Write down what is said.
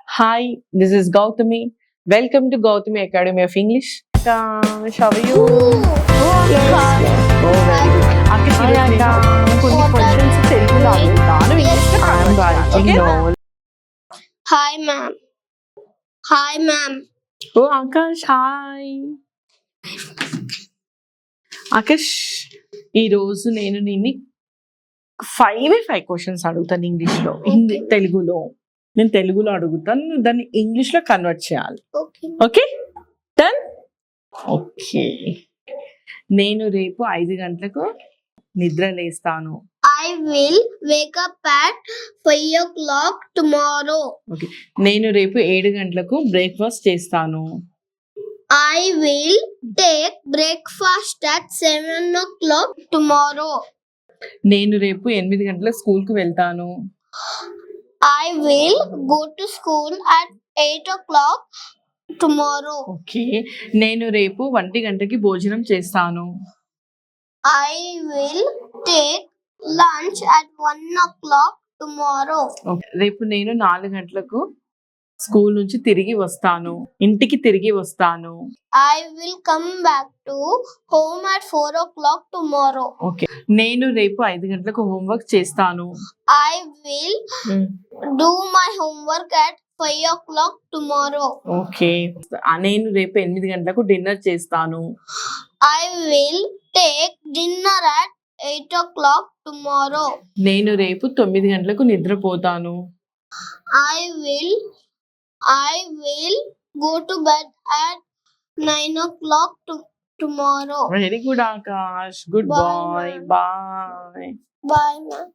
Hi, this is Gautami. Welcome to Gautami Academy of English. Akash, how are you? Oh, very good. Akash, Hi, ఈరోజు నేను Akash. కొన్ని What questions తెలుగులో అడుగుతాను ఇంగ్లీష్లో I'm convert చేయాలి. writing ఓకేనా? novel. Hi, ma'am. Hi, ma'am. ఓ Akash hi. Akash, ఈరోజు నేను నిన్ను 5 క్వశ్చన్స్ అడుగుతాను ఇంగ్లీష్లో, Okay. తెలుగులో. నేను తెలుగులో అడుగుతాను, నువ్వు దాన్ని ఇంగ్లీష్లో కన్వర్ట్ చేయాలి. Okay. Okay done. ఓకే, నేను రేపు 5 గంటలకు నిద్ర లేస్తాను. I will wake up at 5 o'clock tomorrow. Okay, నేను రేపు 7 గంటలకు బ్రేక్ఫాస్ట్ చేస్తాను. I will take breakfast at 7 o'clock tomorrow. నేను రేపు 8 గంటలకు స్కూల్కి వెళ్తాను. I will go to school at 8 o'clock tomorrow. Okay, నేను రేపు 1 గంటకి భోజనం చేస్తాను. I will take lunch at 1 o'clock tomorrow. Okay, రేపు నేను 4 గంటలకు స్కూల్ నుంచి ఇంటికి తిరిగి వస్తాను. I will come back to home at 4 o'clock tomorrow. Okay, నేను రేపు 5 గంటలకు హోంవర్క్ చేస్తాను. I will do my homework at 5 o'clock tomorrow. Okay, నేను రేపు 8 గంటలకు డిన్నర్ చేస్తాను. I will take dinner at 8 o'clock tomorrow. నేను రేపు 9 గంటలకు నిద్రపోతాను. I will go to bed at 9 o'clock tomorrow. Very good Akash, good Bye, bye, ma'am. Bye. Bye, ma'am.